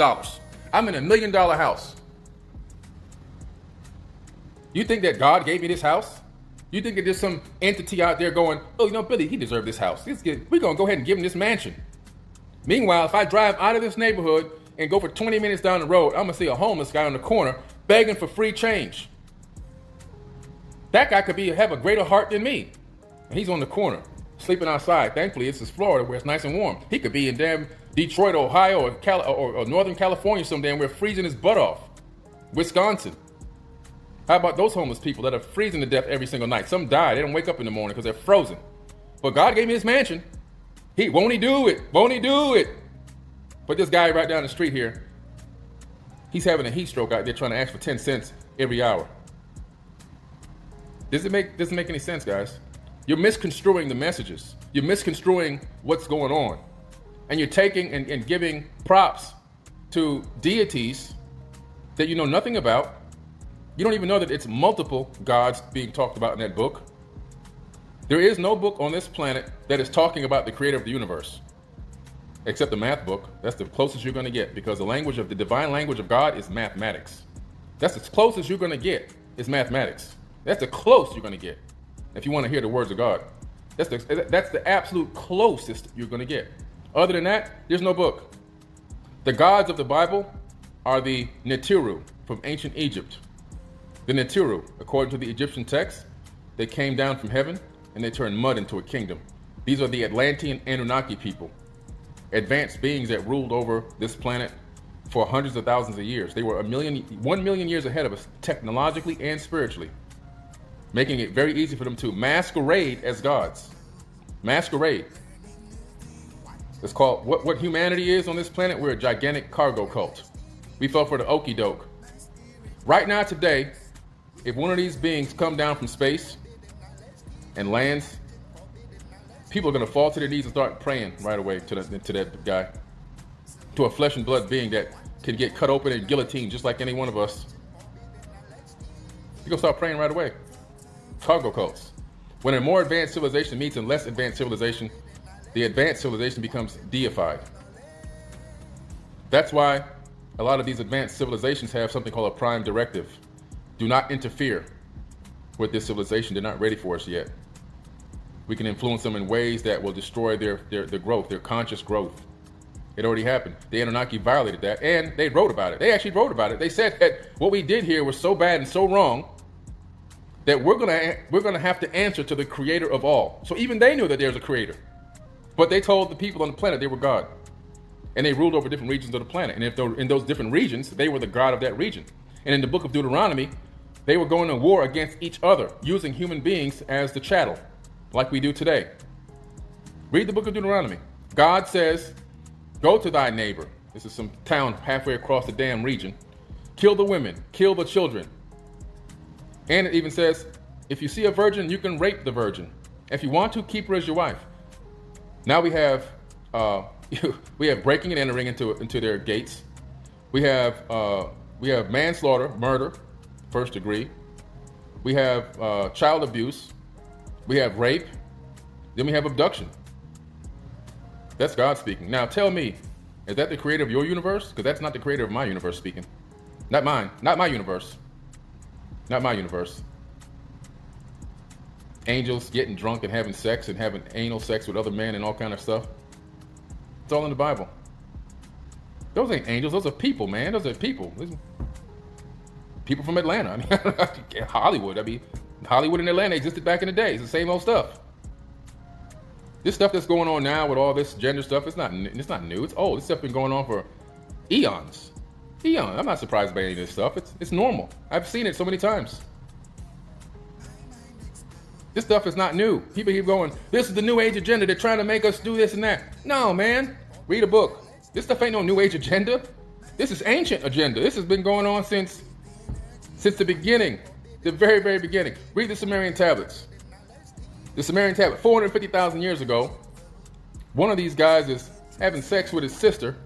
I'm in $1 million house. You think that God gave me this house? You think that there's some entity out there going, oh, you know, Billy, he deserved this house. We're going to go ahead and give him this mansion. Meanwhile, if I drive out of this neighborhood and go for 20 minutes down the road, I'm going to see a homeless guy on the corner begging for free change. That guy could have a greater heart than me. And he's on the corner, sleeping outside. Thankfully, this is Florida where it's nice and warm. He could be in damn Detroit, Ohio, or Northern California someday, and we're freezing his butt off. Wisconsin. How about those homeless people that are freezing to death every single night? Some die. They don't wake up in the morning because they're frozen. But God gave me this mansion. Won't he do it? Won't he do it? But this guy right down the street here, he's having a heat stroke out there trying to ask for 10 cents every hour. Doesn't make any sense, guys. You're misconstruing the messages. You're misconstruing what's going on. And you're taking and giving props to deities that you know nothing about. You don't even know that it's multiple gods being talked about in that book. There is no book on this planet that is talking about the creator of the universe, except the math book. That's the closest you're going to get, because the divine language of God is mathematics. That's as close as you're going to get is mathematics. That's the close you're going to get if you want to hear the words of God. That's the absolute closest you're going to get. Other than that, there's no book. The gods of the Bible are the Netiru from ancient Egypt. The Netiru, according to the Egyptian text, they came down from heaven and they turned mud into a kingdom. These are the Atlantean Anunnaki people, advanced beings that ruled over this planet for hundreds of thousands of years. They were 1 million years ahead of us, technologically and spiritually, making it very easy for them to masquerade as gods. Masquerade. It's called, what humanity is on this planet, we're a gigantic cargo cult. We fell for the okie doke. Right now, today, if one of these beings come down from space and lands, people are going to fall to their knees and start praying right away to that guy, to a flesh and blood being that can get cut open and guillotined just like any one of us. You're going to start praying right away. Cargo cults. When a more advanced civilization meets a less advanced civilization, the advanced civilization becomes deified. That's why a lot of these advanced civilizations have something called a prime directive. Do not interfere with this civilization. They're not ready for us yet. We can influence them in ways that will destroy their growth, their conscious growth. It already happened. The Anunnaki violated that, and they wrote about it. They actually wrote about it. They said that what we did here was so bad and so wrong that we're gonna have to answer to the creator of all. So even they knew that there's a creator. But they told the people on the planet they were God. And they ruled over different regions of the planet. And if they were in those different regions, they were the God of that region. And in the book of Deuteronomy, they were going to war against each other, using human beings as the chattel, like we do today. Read the book of Deuteronomy. God says, go to thy neighbor. This is some town halfway across the damn region. Kill the women, kill the children. And it even says, if you see a virgin, you can rape the virgin. If you want to, keep her as your wife. Now we have breaking and entering into their gates. We have manslaughter, murder, first degree. We have child abuse. We have rape. Then we have abduction. That's God speaking. Now tell me, is that the creator of your universe? Because that's not the creator of my universe speaking. Not mine. Not my universe. Not my universe. Angels getting drunk and having sex and having anal sex with other men and all kind of stuff. It's all in the Bible. Those ain't angels. Those are people, man. Those are people. People from Atlanta. I mean, Hollywood. I mean, Hollywood and Atlanta existed back in the day. It's the same old stuff. This stuff that's going on now with all this gender stuff, it's not new. It's old. This stuff been going on for eons. Eons. I'm not surprised by any of this stuff. It's normal. I've seen it so many times. This stuff is not new. People keep going, this is the new age agenda. They're trying to make us do this and that. No, man. Read a book. This stuff ain't no new age agenda. This is ancient agenda. This has been going on since the beginning. The very, very beginning. Read the Sumerian tablets. The Sumerian tablet, 450,000 years ago, one of these guys is having sex with his sister.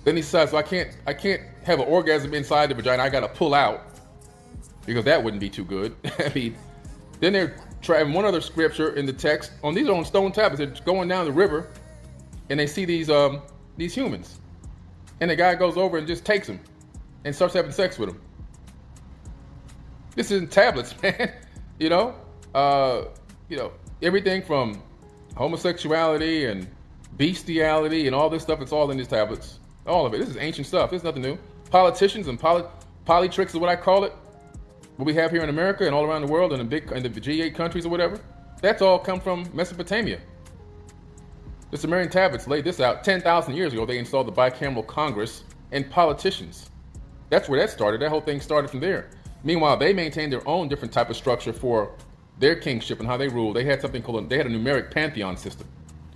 Then he decides, well, I can't have an orgasm inside the vagina. I got to pull out. because that wouldn't be too good. I mean, then they're trying one other scripture in the text. These are on stone tablets. They're going down the river, and they see these humans, and the guy goes over and just takes them, and starts having sex with them. This isn't tablets, man. You know, everything from homosexuality and bestiality and all this stuff. It's all in these tablets. All of it. This is ancient stuff. This is nothing new. Politicians and polytricks is what I call it. What we have here in America and all around the world and the G8 countries or whatever. That's all come from Mesopotamia. The Sumerian tablets laid this out 10,000 years ago. They installed the bicameral Congress and politicians. That's where that started. That whole thing started from there. Meanwhile, they maintained their own different type of structure for their kingship and how they ruled. They had something called, they had a numeric pantheon system.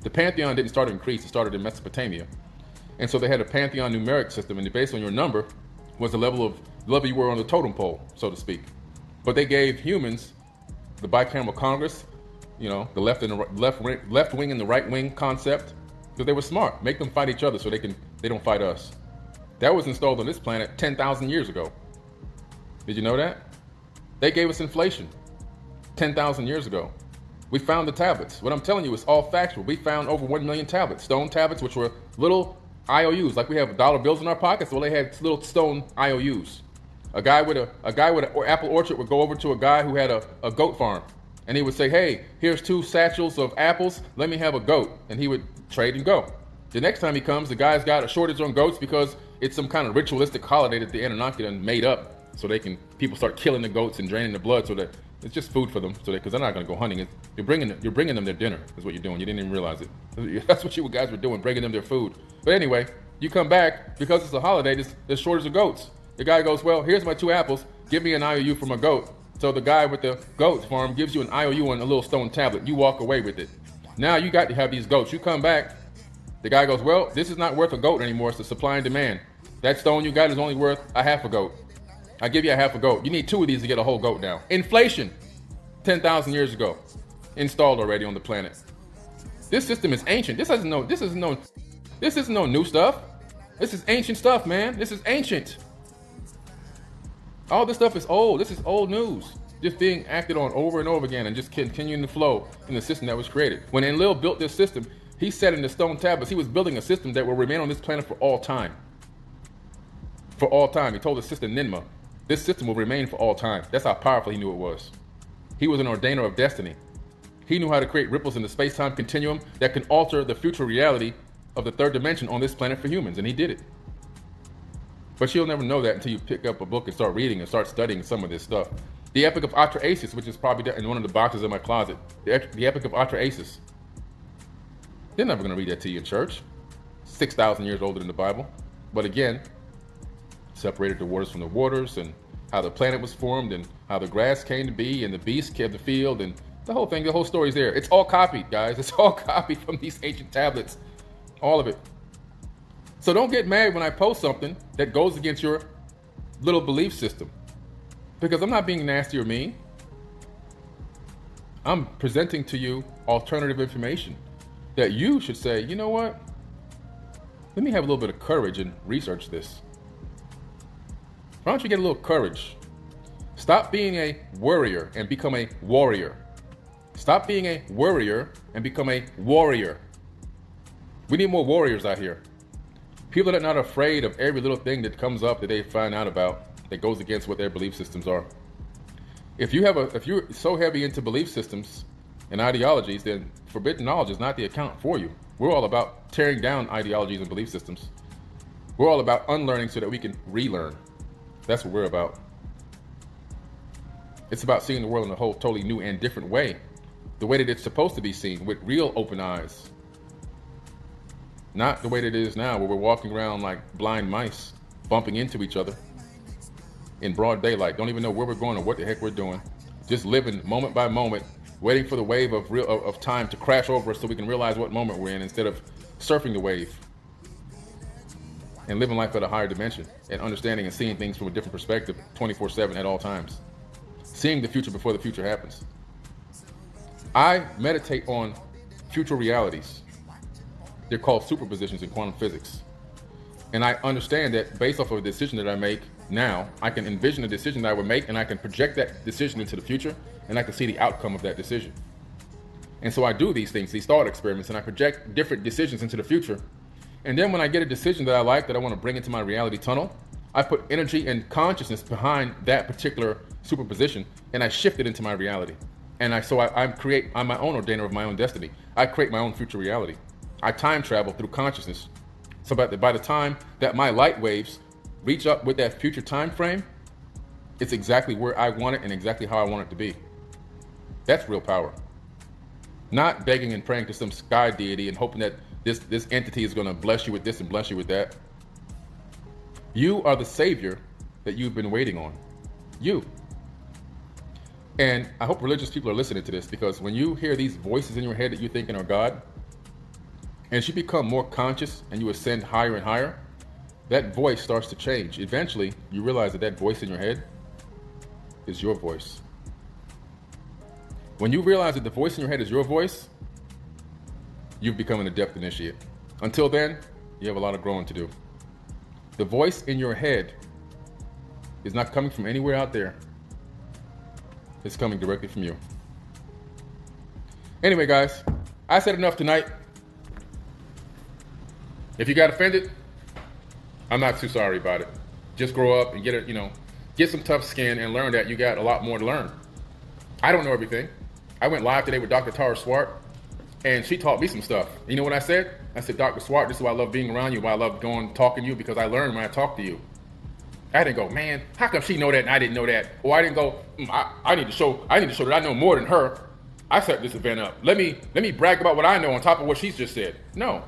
The pantheon didn't start in Greece, it started in Mesopotamia. And so they had a pantheon numeric system, and based on your number was the level you were on the totem pole, so to speak. But they gave humans the bicameral Congress, the left wing and the right wing concept, because they were smart. Make them fight each other so they don't fight us. That was installed on this planet 10,000 years ago. Did you know that? They gave us inflation 10,000 years ago. We found the tablets. What I'm telling you is all factual. We found over 1 million tablets, stone tablets, which were little IOUs, like we have dollar bills in our pockets. Well, they had little stone IOUs. A guy with an apple orchard would go over to a guy who had a goat farm, and he would say, "Hey, here's 2 satchels of apples. Let me have a goat," and he would trade and go. The next time he comes, the guy's got a shortage on goats because it's some kind of ritualistic holiday that the Anunnaki done made up, so people start killing the goats and draining the blood, so that it's just food for them, because they're not going to go hunting. You're bringing them their dinner, is what you're doing. You didn't even realize it. That's what you guys were doing, bringing them their food. But anyway, you come back, because it's a holiday, there's shortage of goats. The guy goes, "Well, here's my 2 apples. Give me an IOU from a goat." So the guy with the goat farm gives you an IOU on a little stone tablet. You walk away with it. Now you got to have these goats. You come back. The guy goes, "Well, this is not worth a goat anymore. It's the supply and demand. That stone you got is only worth a half a goat. I give you a half a goat. You need 2 of these to get a whole goat now." Inflation, 10,000 years ago, installed already on the planet. This system is ancient. This isn't no new stuff. This is ancient stuff, man. This is ancient. All this stuff is old. This is old news, just being acted on over and over again and just continuing to flow in the system that was created. When Enlil built this system, he said in the stone tablets, he was building a system that will remain on this planet for all time. For all time. He told his sister Ninmah, this system will remain for all time. That's how powerful he knew it was. He was an ordainer of destiny. He knew how to create ripples in the space-time continuum that can alter the future reality of the 3rd dimension on this planet for humans, and he did it. But you'll never know that until you pick up a book and start reading and start studying some of this stuff. The Epic of Atrahasis, which is probably in one of the boxes in my closet. The Epic of Atrahasis. They're never going to read that to you in church. 6,000 years older than the Bible. But again, separated the waters from the waters, and how the planet was formed, and how the grass came to be, and the beasts came to the field, and the whole thing, the whole story's there. It's all copied, guys. It's all copied from these ancient tablets. All of it. So don't get mad when I post something that goes against your little belief system, because I'm not being nasty or mean. I'm presenting to you alternative information that you should say, you know what? Let me have a little bit of courage and research this. Why don't you get a little courage? Stop being a worrier and become a warrior. Stop being a worrier and become a warrior. We need more warriors out here. People that are not afraid of every little thing that comes up that they find out about that goes against what their belief systems are. If you're so heavy into belief systems and ideologies, then forbidden knowledge is not the account for you. We're all about tearing down ideologies and belief systems. We're all about unlearning so that we can relearn. That's what we're about. It's about seeing the world in a whole totally new and different way. The way that it's supposed to be seen, with real open eyes. Not the way that it is now, where we're walking around like blind mice, bumping into each other in broad daylight. Don't even know where we're going or what the heck we're doing. Just living moment by moment, waiting for the wave of time to crash over us so we can realize what moment we're in, instead of surfing the wave and living life at a higher dimension and understanding and seeing things from a different perspective 24/7 at all times. Seeing the future before the future happens. I meditate on future realities. They're called superpositions in quantum physics. And I understand that based off of a decision that I make now, I can envision a decision that I would make, and I can project that decision into the future, and I can see the outcome of that decision. And so I do these things, these thought experiments, and I project different decisions into the future. And then when I get a decision that I like, that I want to bring into my reality tunnel, I put energy and consciousness behind that particular superposition, and I shift it into my reality. And I'm my own ordainer of my own destiny. I create my own future reality. I time travel through consciousness. So by the time that my light waves reach up with that future time frame, it's exactly where I want it and exactly how I want it to be. That's real power. Not begging and praying to some sky deity and hoping that this entity is going to bless you with this and bless you with that. You are the savior that you've been waiting on. You. And I hope religious people are listening to this, because when you hear these voices in your head that you're thinking are God, and as you become more conscious and you ascend higher and higher, that voice starts to change. Eventually, you realize that voice in your head is your voice. When you realize that the voice in your head is your voice, you've become an adept initiate. Until then, you have a lot of growing to do. The voice in your head is not coming from anywhere out there. It's coming directly from you. Anyway, guys, I said enough tonight. If you got offended, I'm not too sorry about it. Just grow up and get some tough skin and learn that you got a lot more to learn. I don't know everything. I went live today with Dr. Tara Swart, and she taught me some stuff. You know what I said? I said, Dr. Swart, this is why I love being around you, why I love talking to you, because I learn when I talk to you. I didn't go, man, how come she know that and I didn't know that? Or I didn't go, I need to show that I know more than her. I set this event up. Let me brag about what I know on top of what she's just said. No.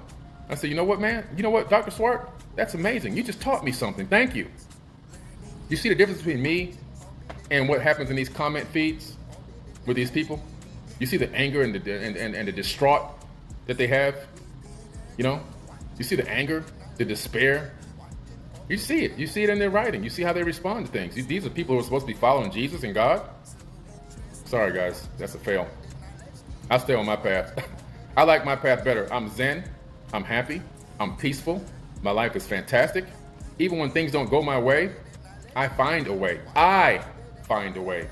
I said, you know what, man? You know what, Dr. Swart? That's amazing. You just taught me something. Thank you. You see the difference between me and what happens in these comment feeds with these people? You see the anger and the distraught that they have? You see the anger, the despair. You see it. You see it in their writing. You see how they respond to things. These are people who are supposed to be following Jesus and God. Sorry, guys. That's a fail. I'll stay on my path. I like my path better. I'm zen. I'm happy. I'm peaceful. My life is fantastic. Even when things don't go my way, I find a way. I find a way.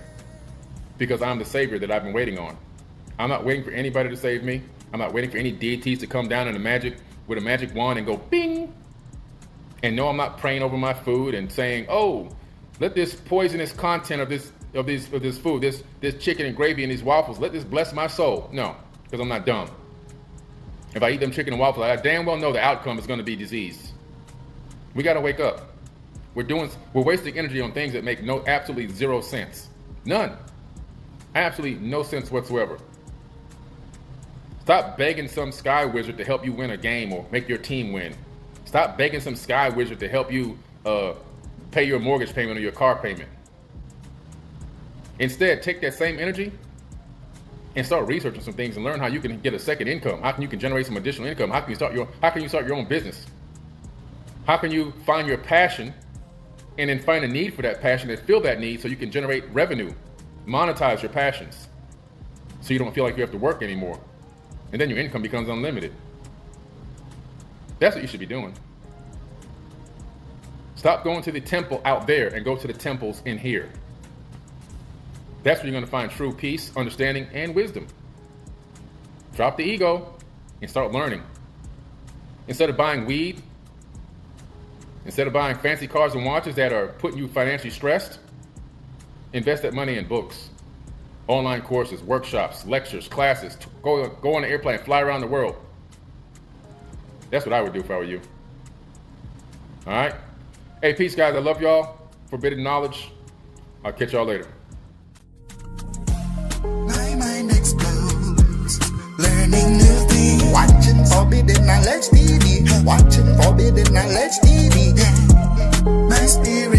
Because I'm the savior that I've been waiting on. I'm not waiting for anybody to save me. I'm not waiting for any deities to come down with a magic wand and go bing. And no, I'm not praying over my food and saying, oh, let this poisonous content of this food, this chicken and gravy and these waffles, let this bless my soul. No, because I'm not dumb. If I eat them chicken and waffles, I damn well know the outcome is going to be disease. We got to wake up. We're wasting energy on things that make absolutely zero sense. None. Absolutely no sense whatsoever. Stop begging some sky wizard to help you win a game or make your team win. Stop begging some sky wizard to help you pay your mortgage payment or your car payment. Instead, take that same energy and start researching some things and learn how you can get a second income. How can you generate some additional income? How can you start your own business? How can you find your passion and then find a need for that passion and fill that need so you can generate revenue, monetize your passions, so you don't feel like you have to work anymore. And then your income becomes unlimited. That's what you should be doing. Stop going to the temple out there and go to the temples in here. That's where you're going to find true peace, understanding, and wisdom. Drop the ego and start learning. Instead of buying weed, instead of buying fancy cars and watches that are putting you financially stressed, invest that money in books, online courses, workshops, lectures, classes. Go on an airplane, fly around the world. That's what I would do if I were you. All right? Hey, peace, guys. I love y'all. Forbidden knowledge. I'll catch y'all later.
My mind explodes, learning new things. Watching Forbidden Knowledge TV. Watching Forbidden Knowledge TV. My spirit